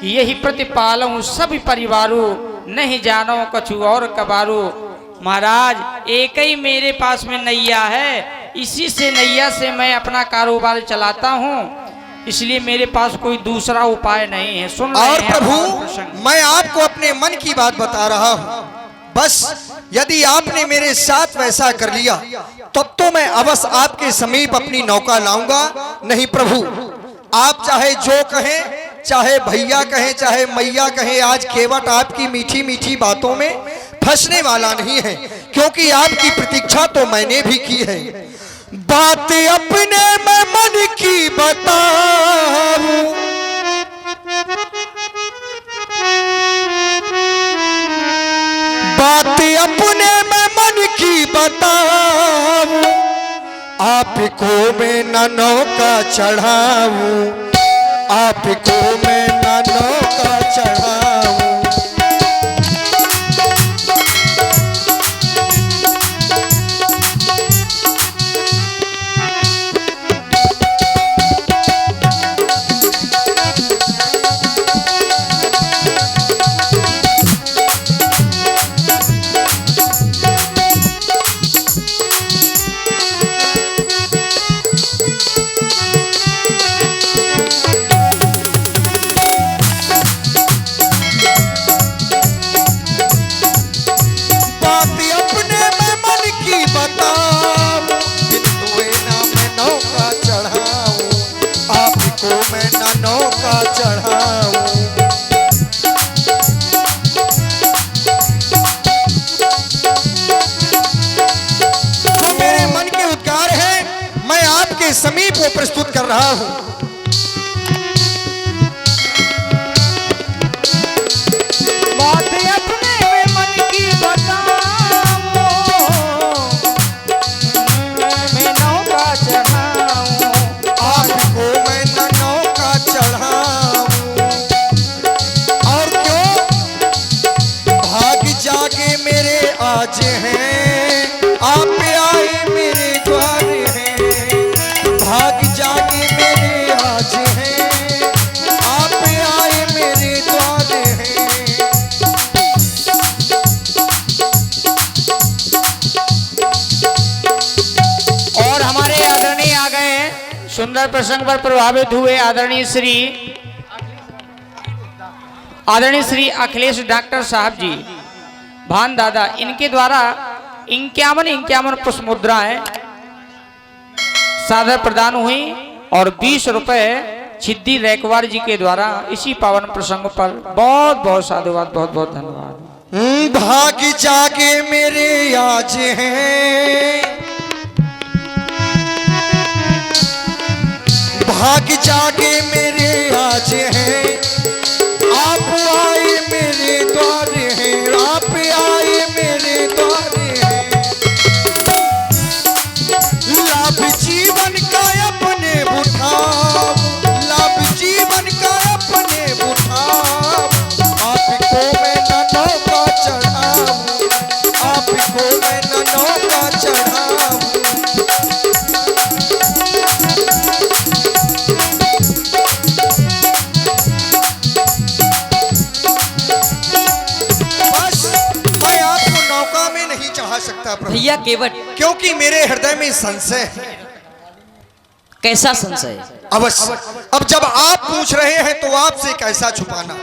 यही प्रतिपालूं सभी परिवारू, नहीं जानो कछु और कबारू। महाराज एक ही मेरे पास में नैया है, इसी से नैया से मैं अपना कारोबार चलाता हूँ, इसलिए मेरे पास कोई दूसरा उपाय नहीं है। सुन और प्रभु मैं आपको अपने मन की बात बता रहा हूँ, बस यदि आपने मेरे साथ वैसा कर लिया तब तो मैं अवश्य आपके समीप अपनी नौका लाऊंगा। नहीं प्रभु, आप चाहे जो कहें, चाहे भैया कहें, चाहे मैया कहें, आज केवट आपकी मीठी मीठी बातों में फंसने वाला नहीं है, क्योंकि आपकी प्रतीक्षा तो मैंने भी की है। बात अपने मैं मन की बताऊं, बात अपने मैं मन की बताऊं, आपको मैं न नौका चढ़ाऊं, आपको मैं न नौका चढ़ाऊं। समीप को प्रस्तुत कर रहा हूं। बात अपने मन की बताऊं, मैं नौका चढ़ाऊं, आपको मैं न नौका चढ़ाऊं। और क्यों भाग जागे मेरे आज हैं, आप आए मेरे द्वार हैं, भाग जागे मेरे आज हैं, आप आए मेरे द्वार हैं। और हमारे आदरणीय आ गए हैं, सुंदर प्रसंग पर प्रभावित हुए आदरणीय श्री अखिलेश डॉक्टर साहब जी भान दादा, इनके द्वारा 51 पुष्प मुद्राएं सादर प्रदान हुई और 20 रुपए छिद्दी रैकवार जी के द्वारा इसी पावन प्रसंग पर बहुत बहुत साधुवाद, बहुत बहुत धन्यवाद। भाग जागे मेरे आज हैं, भाग जागे मेरे आज हैं, आप आए मेरे द्वार हैं, आप आए मेरे द्वार हैं। लाभ जीवन का अपने उठाओ, लाभ जीवन का अपने उठाओ, आपको मैं न नौका चढ़ाऊं, आपको मैं न नौका चढ़ाऊं। भैया केवट, क्योंकि मेरे हृदय में संशय है। कैसा संशय? अवश्य, अब जब आप पूछ रहे हैं तो आपसे कैसा छुपाना।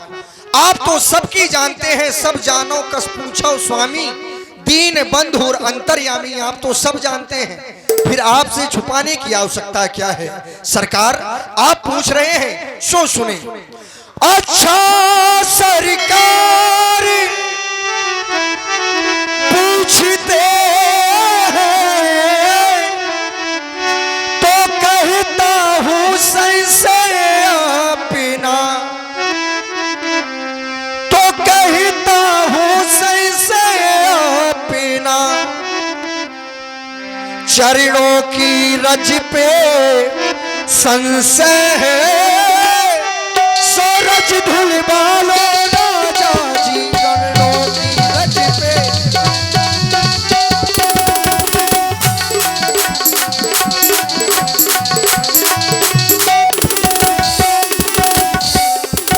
आप तो सबकी जानते हैं, सब जानो कस पूछो स्वामी, दीन बंधु और अंतर्यामी, आप तो सब जानते हैं, फिर आपसे छुपाने की आवश्यकता क्या है। सरकार आप पूछ रहे हैं सो सुने। अच्छा सरकार पूछते हैं तो कहता हूँ संशय अपना, तो कहता हूँ संशय अपना। चरणों की रज पे संशय है, सूरज धुल बालो राजा जी चरणों की रज पे।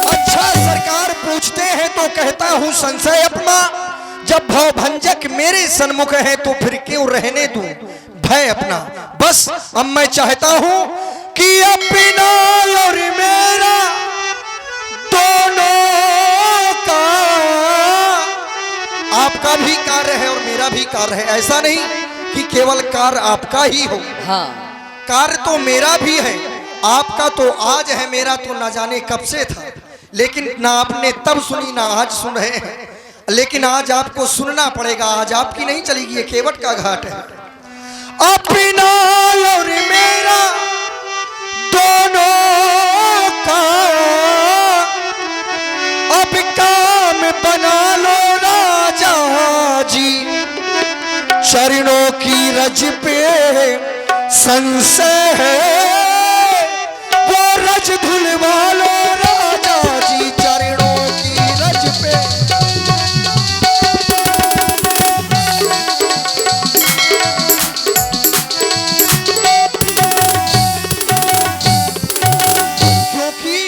अच्छा है तो कहता हूँ संशय अपना, जब भव भंजक मेरे सन्मुख है तो फिर क्यों रहने दूं भय अपना। बस अब मैं चाहता हूँ कि अपना और मेरा दोनों का, आपका भी कार्य है और मेरा भी कार्य है। ऐसा नहीं कि केवल कार्य आपका ही हो, हाँ कार्य तो मेरा भी है। आपका तो आज है, मेरा तो न जाने कब से था, लेकिन ना आपने तब सुनी ना आज सुन रहे हैं। लेकिन आज आपको सुनना पड़ेगा, आज आपकी नहीं चलेगी, ये केवट का घाट है। अपना और मेरा दोनों का अब काम बना लो राजा जी, चरणों की रज पे संशय है वो रज धुलवा लो राजा जी, चरणों की रज पे। क्योंकि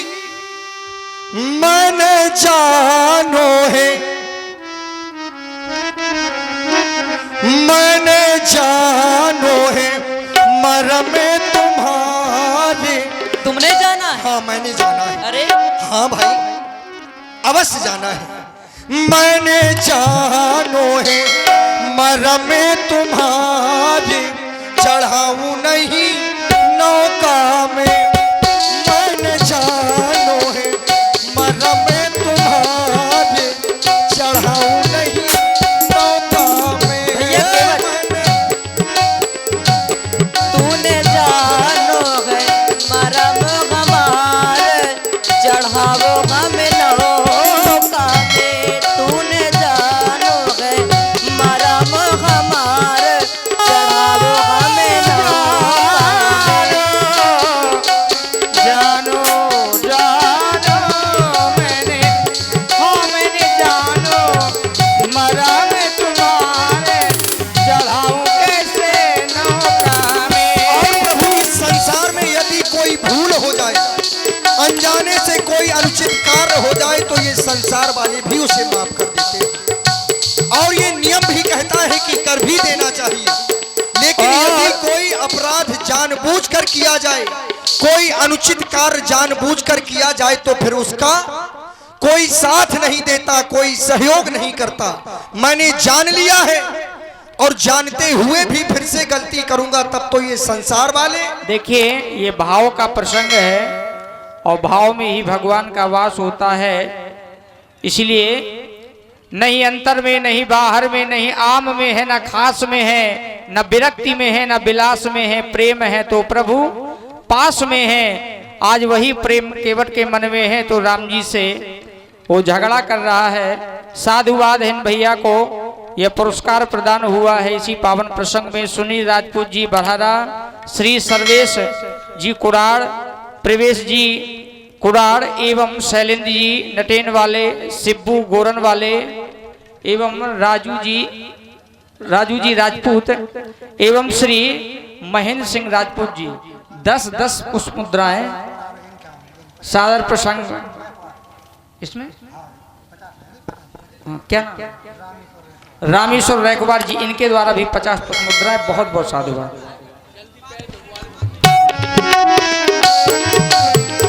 मन जानो है, मन जानो है मरम तुम्हारे। तुमने जाना है? हाँ मैंने जाना है। अरे हाँ भाई अवश्य जाना है। मैंने जानो है मरम तुम्हारे, चढ़ाऊं नहीं नौका में। मैंने जानो है मरम तुम्हारे, चढ़ाऊं नहीं नौका में। तूने जानो है मरम हमार, चढ़ावो हम नौका में। तूने जानो है मरम हमार, चढ़ावो हम नौका में। जानो जानो मैंने जानो मरा मैं तुम्हारे, चढ़ाऊं कैसे नौका में। और प्रभु इस संसार में यदि कोई भूल हो जाए, अनजाने से कोई अनुचित कार्य हो जाए, तो ये संसार वाले भी उसे माफ कर देते हैं। और ये नियम भी कहता है कि कर भी देना चाहिए। लेकिन यदि कोई अपराध जानबूझकर किया जाए, कोई अनुचित कार्य जानबूझकर किया जाए, तो फिर उसका कोई साथ नहीं देता, कोई सहयोग नहीं करता। मैंने जान लिया है और जानते हुए भी फिर से गलती करूंगा, तब तो ये संसार वाले। देखिए ये भाव का प्रसंग है और भाव में ही भगवान का वास होता है। इसलिए नहीं अंतर में, नहीं बाहर में, नहीं आम में है, न खास में है, न विरक्ति में है, न विलास में है। प्रेम है तो प्रभु पास में है। आज वही प्रेम केवट के मन में है, तो राम जी से वो झगड़ा कर रहा है। साधुवाद हिन भैया को यह पुरस्कार प्रदान हुआ है इसी पावन प्रसंग में। सुनील राजपूत जी बढ़ारा, श्री सर्वेश जी कुराड़, प्रवेश जी कुराड़ एवं शैलेंद्र जी नटेन वाले, सिब्बू गोरन वाले एवं राजू जी राजपूत एवं श्री महेंद्र सिंह राजपूत जी 10-10 पुष्प मुद्राएं सादर प्रसंग इसमें क्या रामेश्वर रैकवार जी, इनके द्वारा भी 50 पुष्प मुद्राएं। बहुत बहुत साधुवाद।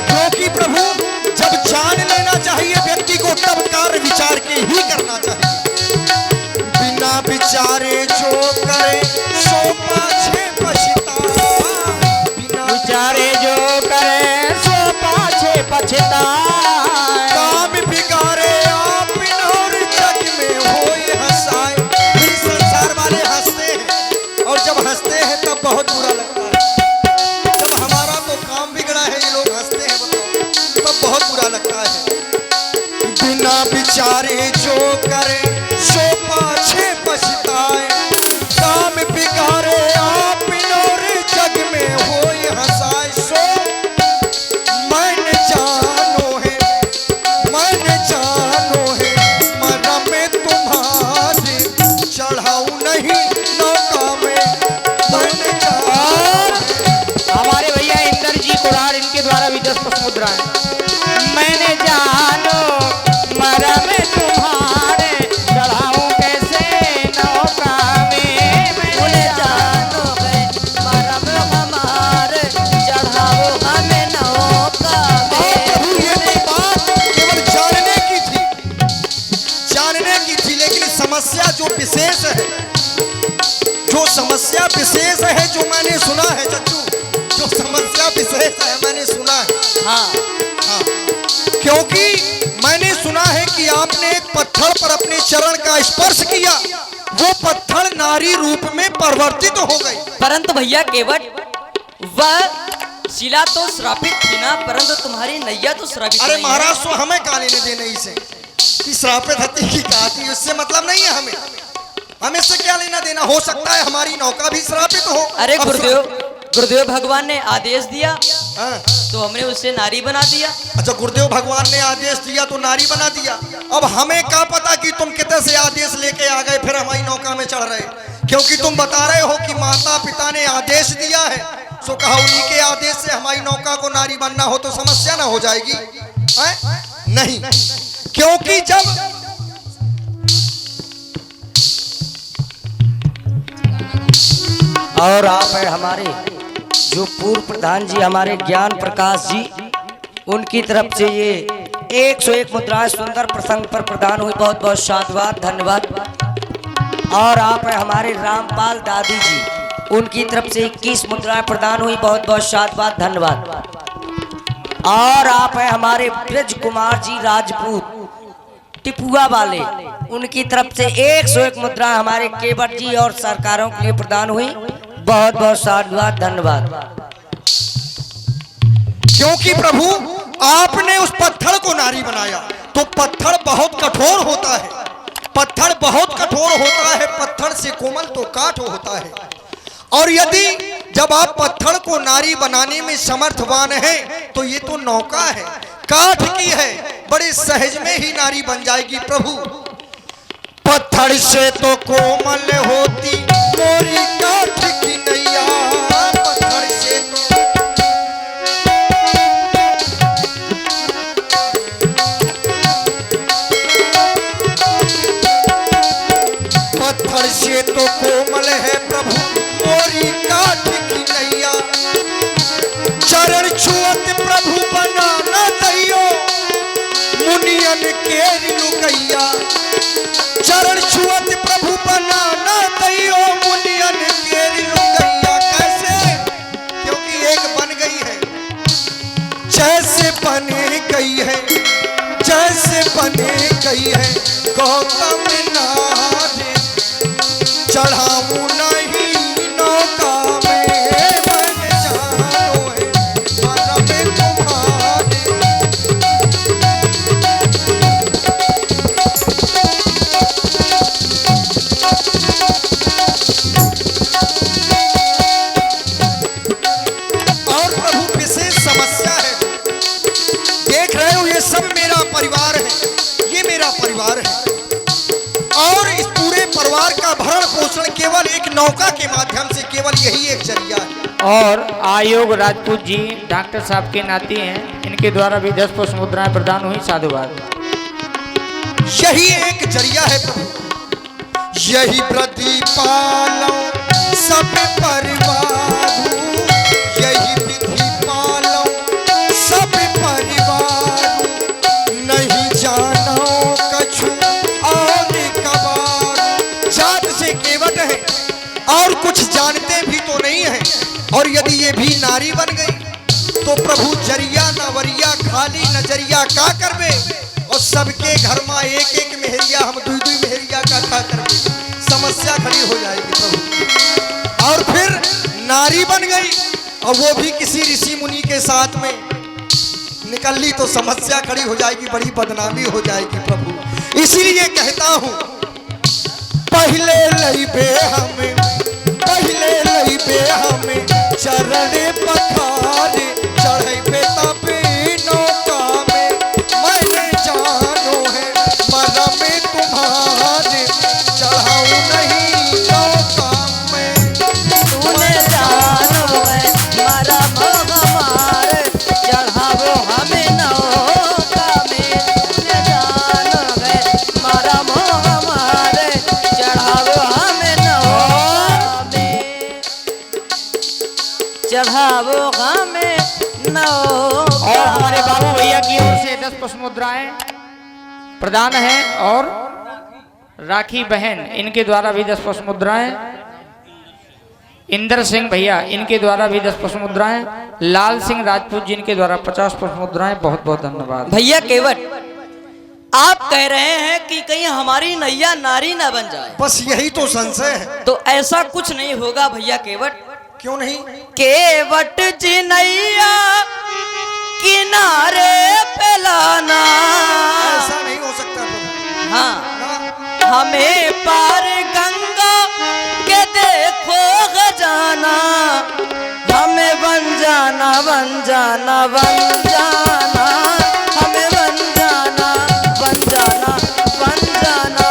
क्योंकि प्रभु जब जान लेना चाहिए व्यक्ति को, तब कार्य विचार के ही करना चाहिए। बिना विचारे जो करे सो पाछे पछताए, बिना विचारे जो करे सो पाछे पछताए। काम बिगाड़े आप और जग में होए हंसाए। फिर संसार वाले हंसते हैं, और जब हंसते हैं तब बहुत बुरा लगता है। जब हमारा तो काम बिगड़ा है, ये लोग हंसते हैं, बताओ, तब बहुत बुरा लगता है। बिना विचारे जो करे सो पाछे पछताए, काम बिगाड़े आप और जग में होए हंसाए। सो मन जानो है मरम में तुम्हारे, चढ़ाऊं नहीं नौका में। मन हमारे भैया इंदर जी कुरार, इनके द्वारा भी 10 पुष्प मुद्राएं। मैंने जानो मरा में विशेष है, जो समस्या विशेष है, जो मैंने सुना है चच्चू, जो समस्या विशेष है मैंने सुना है। हाँ हाँ, क्योंकि मैंने सुना है कि आपने एक पत्थर पर अपने चरण का स्पर्श किया, वो पत्थर नारी रूप में परिवर्तित हो गई। परंतु भैया केवट वह शिला तो श्रापित थी ना, परंतु तुम्हारी नैया तो श्रापित अरे नहीं है। महाराज तो हमें का लेने देने इसे कि श्रापित हती की कहती, उससे मतलब नहीं है हमें, हमें से क्या लेना देना। हो सकता है हमारी नौका भी श्रापित हो। अरे अब गुरुदेव भगवान ने आदेश दिया हाँ। तो हमने उससे नारी बना दिया। अच्छा, गुरुदेव भगवान ने आदेश दिया तो नारी बना दिया। अब हमें क्या पता कि तुम कितने से आदेश लेके आ गए फिर हमारी नौका में चढ़ रहे, क्योंकि तुम बता रहे हो कि माता पिता ने आदेश दिया है, सो कहा उन्हीं के आदेश से हमारी नौका को नारी बनना हो तो समस्या ना हो जाएगी है? नहीं, क्योंकि जब और आप है हमारे जो पूर्व प्रधान जी हमारे ज्ञान प्रकाश जी, उनकी तरफ से ये 101 मुद्राएं सुंदर प्रसंग पर प्रदान हुई, बहुत बहुत साधुवाद धन्यवाद। और आप है हमारे रामपाल दादी जी, उनकी तरफ से 21 मुद्राएं प्रदान हुई, बहुत बहुत साधुवाद धन्यवाद। और आप है हमारे ब्रज कुमार जी राजपूत टिपुआ वाले, उनकी तरफ से 101 मुद्रा हमारे केवट जी और सरकारों के लिए प्रदान हुई, बहुत बहुत साधुवाद धन्यवाद। क्योंकि प्रभु आपने उस पत्थर को नारी बनाया, तो पत्थर बहुत कठोर होता है, पत्थर बहुत कठोर होता है, पत्थर से कोमल तो काठ होता है। और यदि जब आप पत्थर को नारी बनाने में समर्थवान हैं तो ये तो नौका है, काठ की है, बड़े सहज में ही नारी बन जाएगी। प्रभु पत्थर से तो कोमल होती मोरी काठ की नैया, पत्थर से तो पत्थर से तो कोमल है प्रभु मोरी काठ की नैया, चरण छुअत प्रभु बना न दैयो मुनियन के लुकैया, चरण छुअत प्रभु बना न दैयो मुनियन के लुकैया। कैसे? क्योंकि एक बन गई है, जैसे बने गई है, जैसे बने गई है गौतम नारे, चढ़ाऊं नहीं नौका में बन जानो है मरम तुम्हारे। और प्रभु विशेष समस्या है, देख रहे हो ये सब मेरा परिवार है, ये मेरा परिवार है, और इस पूरे परिवार का भरण पोषण केवल एक नौका के माध्यम से, केवल यही एक जरिया है। और आयोग राजपूत जी डॉक्टर साहब के नाते हैं, इनके द्वारा भी 10 पुष्प मुद्राएं प्रदान हुई, साधुवाद। यही एक जरिया है प्रभु, यही प्रतिपालो सब परिवार, यही विधि पालो सब परिवार, नहीं जानो कछु और कबार। जात से केवट है और कुछ जानते भी तो नहीं है, और यदि ये भी नारी बन गई तो प्रभु जरिया नवरिया खाली नजरिया का करबे, और सबके घर में एक एक मेहरिया, हम दुई दुई मेहरिया का करबे, समस्या खड़ी हो जाएगी प्रभु। और फिर नारी बन गई और वो भी किसी ऋषि मुनि के साथ में निकल ली तो समस्या खड़ी हो जाएगी, बड़ी बदनामी हो जाएगी प्रभु। इसीलिए कहता हूँ पहले लईबे हमें, पहले लईबे हमें चरण पखारे, चढ़े पे तबे नौका में मैंने जानो है मरम तुम्हारे, चढ़ाऊं नहीं नौका में। तूने जानो है मरम हमारे, चढ़ावो हमें नौका में, तूने जानो है मरम हमारे, चढ़ावो हमें नौका में, चढ़ावो हमें नौका। और हमारे बाबू भैया की ओर से 10 पुष्प मुद्राएं प्रदान है, और राखी बहन, इनके द्वारा भी 10 पुष्प मुद्राएं। इंदर सिंह भैया, इनके द्वारा भी 10 पुष्प मुद्राएं। लाल सिंह राजपूत जी, इनके द्वारा 50 पुष्प मुद्राएं। बहुत बहुत धन्यवाद। भैया केवट, आप कह रहे हैं कि कहीं हमारी नैया नारी ना बन जाए। बस यही तो संशय है। तो ऐसा कुछ नहीं होगा भैया केवट। क्यों नहीं? केवट जी नैया किनारे पे लाना। ऐसा नहीं हो सकता प्रभु। हाँ, ना। हमें पार गंगा के देखो खजाना। हमें बन जाना, बन जाना, बन जाना। हमें बन जाना, बन जाना, बन जाना।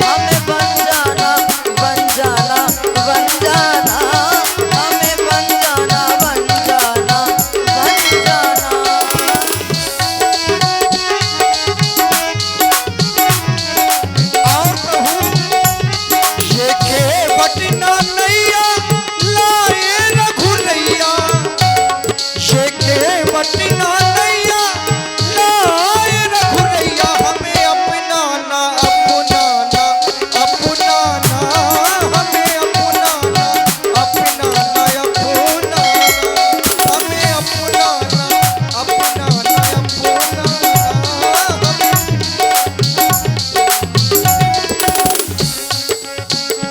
हमें बन जाना, बन जाना, बन जाना। हमें बन जाना, बन जाना, बन जाना। और प्रभु शेखे बटना नैया लाए रघुनैया। शेखे बटना नैया लाए रघुनैया। हमें अपनाना, अपनाना, अपनाना। हमें अपनाना, अपनाना, अपनाना। हमें अपनाना, अपनाना, अपनाना।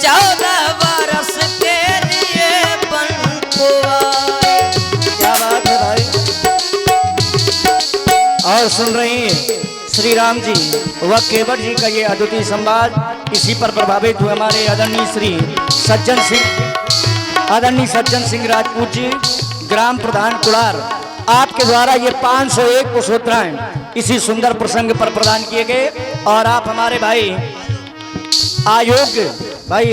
चौदह बरस के लिए बन को आए। क्या बात है भाई। और सुन रही हैं श्री राम जी व केवट जी का ये अद्वितीय संवाद। इसी पर प्रभावित हुए हमारे आदरणीय श्री सज्जन सिंह राजपूत जी, ग्राम प्रधान कुड़ार। आपके द्वारा ये 501 पुष्पोत्तराएं इसी सुंदर प्रसंग पर प्रदान किए गए। और आप हमारे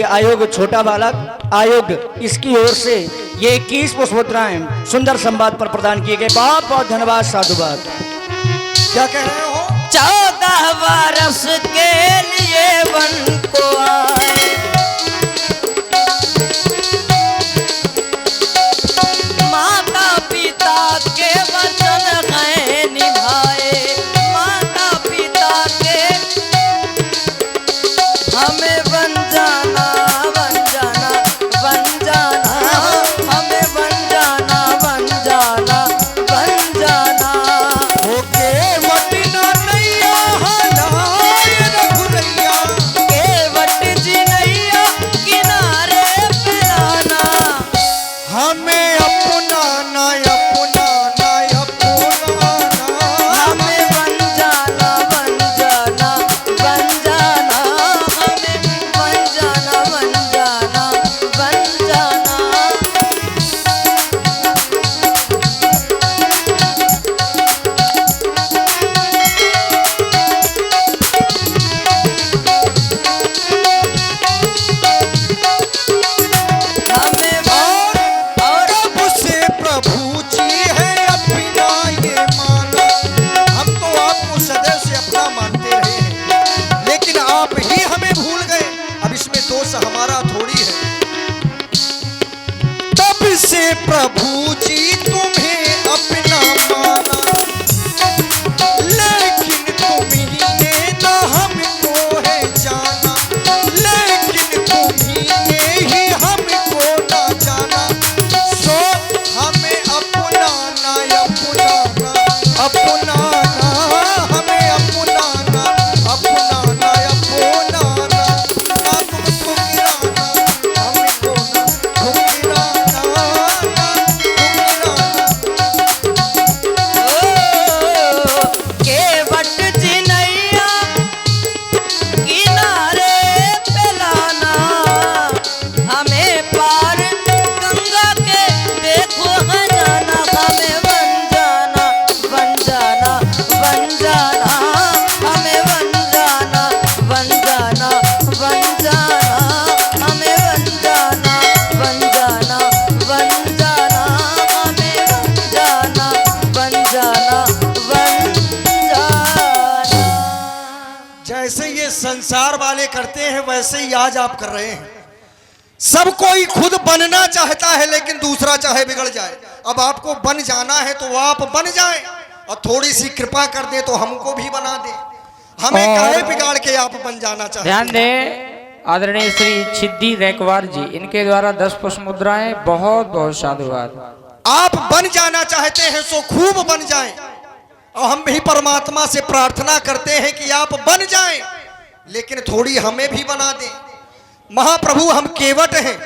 आयोग छोटा बालक आयोग, इसकी ओर से ये 21 पुष्पोत्तराएं सुंदर संवाद पर प्रदान किए गए। बहुत बहुत धन्यवाद, साधुवाद। क्या कह रहे हो? 14 बरस के लिए बन को आए। माता पिता के वचन गए निभाए। माता पिता के हमें बन जाना, बन जाना, बन जाना। हमें बन जाना, बन जाना, बन जाना। होके बटना नैया लाए रघुनैया। केवट जी नैया किनारे पे आना। हमें अपनाना, अपनाना, अपनाना। हमें बन जाना, बन जाना, बन जाना। हमें बन जाना, बन जाना, बन जाना। हमें और कब से प्रभु जी है अपना ये माना। हम तो आपको सदैव से अपना मानते रहे हैं, लेकिन आप ही हमें भूल गए। अब इसमें दोष हमारा थोड़ी है। तब से प्रभु जी तुम्हें अपना माना, लेकिन तुम्ही ने ना हमको है जाना। लेकिन तुम्ही ने ही हमको ना जाना। सो हमें अपनाना, अपनाना, अपनाना। हमें अपनाना, अपनाना, अपनाना। ना तुमको गिराना, हमको ना ठुकराना, ना ठुकराना। केवट जी नैया किनारे पे लाना। हमें पार गंगा के देखो खजाना। हमें बन जाना, बन जाना, बन जाना। हमें बन जाना, बन जाना, बन जाना। हमें बन जाना, बन जाना, बन जाना। हमें बन जाना, बन जाना, बन जाना। जैसे ये संसार वाले करते हैं वैसे ही आज आप कर रहे हैं। सब कोई खुद बनना चाहता है, लेकिन दूसरा चाहे बिगड़ जाए। अब आपको बन जाना है तो आप बन जाएं, और थोड़ी सी कृपा कर दे तो हमको भी बना दे। हमें और- काहे बिगाड़ के आप बन जाना चाहते ध्यान हैं? दे आदरणीय श्री छिद्दी रैकवार जी, इनके द्वारा 10 पुष्प मुद्राएं। बहुत बहुत साधुवाद। आप बन जाना चाहते हैं सो खूब बन जाएं, और हम भी परमात्मा से प्रार्थना करते हैं कि आप बन जाएं, लेकिन थोड़ी हमें भी बना दें। महाप्रभु हम केवट हैं,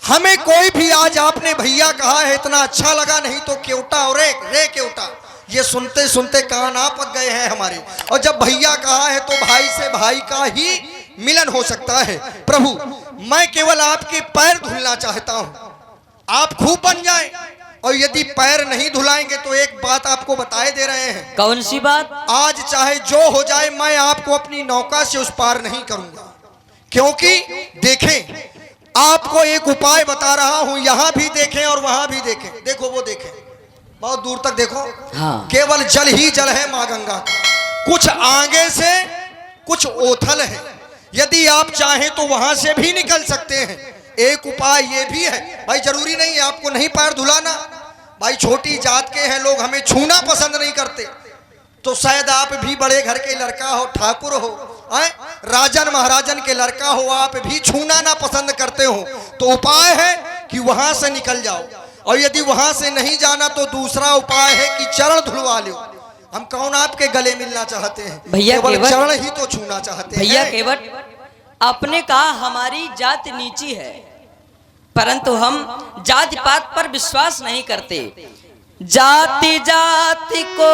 हमें कोई भी, आज आपने भैया कहा है इतना अच्छा लगा, नहीं तो केवटा और रे केवटा, ये सुनते सुनते कान आप पक गए हैं हमारे। और जब भैया कहा है तो भाई से भाई का ही मिलन हो सकता है। प्रभु मैं केवल आपके पैर धुलना चाहता हूं, आप खूब बन जाएं। और यदि पैर नहीं धुलाएंगे तो एक बात आपको बताए दे रहे हैं, कौन सी बात? आज चाहे जो हो जाए मैं आपको अपनी नौका से उस पार नहीं करूंगा। क्योंकि देखें, आपको एक उपाय बता रहा हूं, यहां भी देखें और वहां भी देखें। देखो वो देखें, बहुत दूर तक देखो। हाँ। केवल जल ही जल है माँ गंगा का, कुछ आगे से कुछ ओथल है। यदि आप चाहें तो वहां से भी निकल सकते हैं। एक उपाय ये भी है, भाई जरूरी नहीं है आपको नहीं पैर धुलाना, भाई छोटी जात के हैं लोग, हमें छूना पसंद नहीं करते, तो शायद आप भी बड़े घर के लड़का हो, ठाकुर हो, राजन महाराजन के लड़का हो, आप भी छूना ना पसंद करते हो, तो उपाय है कि वहां से निकल जाओ। और यदि वहां से नहीं जाना तो दूसरा उपाय है कि चरण धुलवा लो। हम कौन आपके गले मिलना चाहते हैं, भैया केवल केवट, चरण ही तो छूना चाहते भैया हैं। केवट, आपने कहा हमारी जात नीची है, परंतु हम जाति पात पर विश्वास नहीं करते। जाति जाति को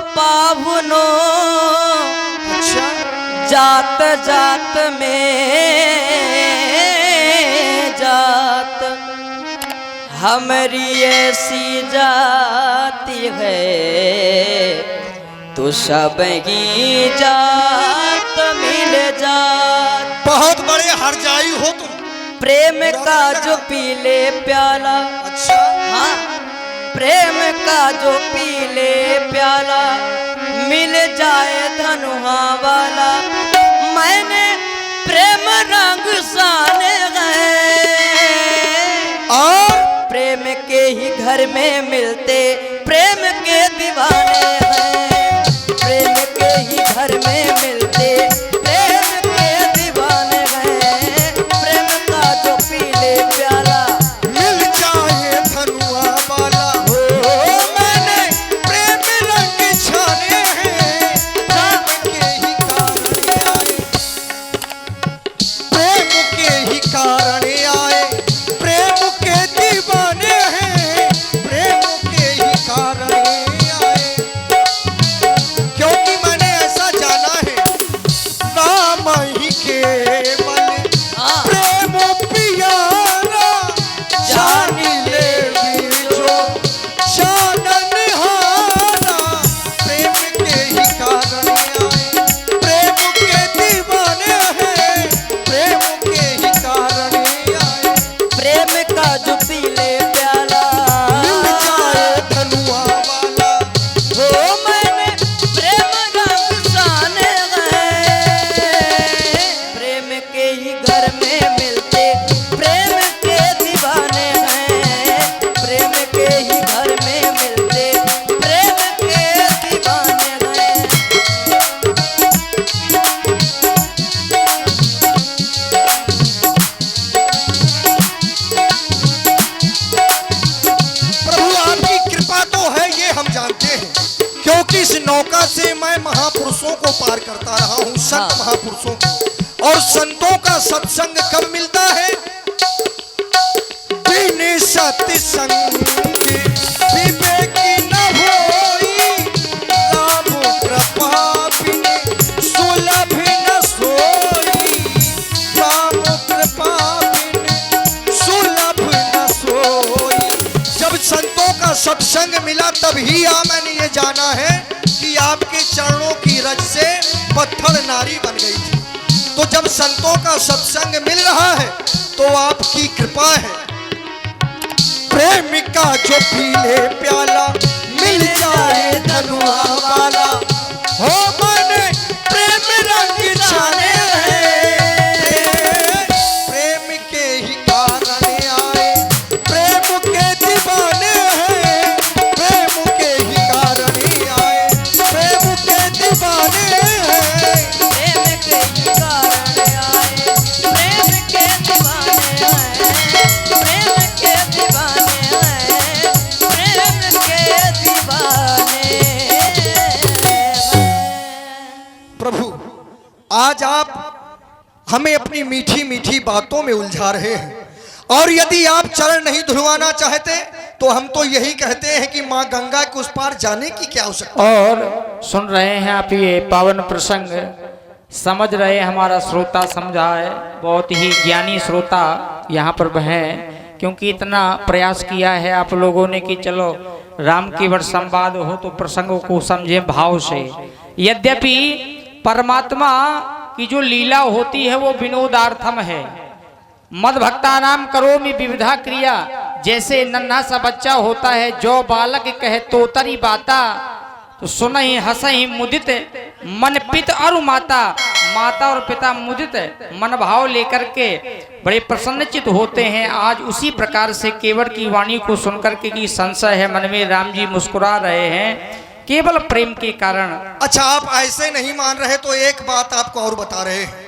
पावनो, अच्छा, जात जात में जात, हमारी ऐसी जाति है तो सब ही जात मिल जात। बहुत बड़े हरजाई हो तुम। प्रेम का जो पीले प्याला, अच्छा, हाँ, प्रेम का जो पीले प्याला, मिल जाए धनुहा वाला, मैंने प्रेम रंग साने गए, और प्रेम के ही घर में मिलते प्रेम के दीवाने हैं, प्रेम के ही घर में मिलते प्रेम के दीवाने हैं, प्रेम का जो पीले प्याला, मिल जाए धनुआ वाला, हो मैंने प्रेम रंग छाने हैं, प्रेम के ही कारण आए, प्रेम के ही कारण आए, प्रेम के दीवाने हैं, प्रेम के ही कारण आए। क्योंकि मैंने ऐसा जाना है, नाम ही केवल हाँ, प्रेम पियारा, जान ले जो जानन हारा, प्रेम के ही कारण आए, प्रेम के दीवाने हैं, प्रेम के ही कारण आए, प्रेम का जो पीले प्याला, मिल जाए धनुआ वाला, हो मैंने प्रेम रंग साने गए, प्रेम के ही घर में मिलते प्रेम के दीवाने हैं, प्रेम के ही घर में मिलते प्रेम के दीवाने हैं। प्रभु आपकी कृपा तो है ये हम जानते हैं, क्योंकि इस नौका से मैं महापुरुषों को पार करता रहा हूँ, संत हाँ। महापुरुषों को। और संतों का सत्संग कब मिलता है? बिन सत्संग विवेकी न होई, राम कृपा बिन सुलभ न सोई, राम कृपा बिन सुलभ न सोई। जब संतों का सत्संग मिला तभी मैंने ये जाना है कि आपके चरणों की रज से पत्थर नारी बन गई थी। तो जब संतों का सत्संग मिल रहा है तो आपकी कृपा है। प्रेम का जो पीले प्याला, मिल जाए धनुआ वाला, हो मैंने प्रेम रंग छाने हैं, प्रेम के ही कारण आए, प्रेम के दीवाने हैं, प्रेम के ही कारण आए, प्रेम के दीवाने हैं, के ही कारण आए, प्रेम के दीवाने हैं, प्रेम के दीवाने हैं, प्रेम के दीवाने हैं। प्रभु, आज आप हमें अपनी मीठी मीठी बातों में उलझा रहे हैं, और यदि आप चरण नहीं धुलवाना चाहते तो हम तो यही कहते हैं कि माँ गंगा के उस पार जाने की क्या आवश्यकता। और सुन रहे हैं आप ये पावन प्रसंग, समझ रहे हमारा श्रोता समझा है, बहुत ही ज्ञानी श्रोता यहाँ पर हैं, क्योंकि इतना प्रयास किया है आप लोगों ने कि चलो राम केवल संवाद हो तो प्रसंगों को समझे भाव से। यद्यपि परमात्मा की जो लीला होती है वो विनोदार्थम है। मद भक्ता नाम करोमि विविधा क्रिया, जैसे नन्हा सा बच्चा होता है, जो बालक कहे तोतरी बाता, तो सुन ही हंस ही मुदित मन पित और माता, माता और पिता मुदित मन भाव लेकर के बड़े प्रसन्नचित होते हैं। आज उसी प्रकार से केवल की वाणी को सुनकर के की संशय है मन में, राम जी मुस्कुरा रहे हैं केवल प्रेम के कारण। अच्छा, आप ऐसे नहीं मान रहे तो एक बात आपको और बता रहे हैं।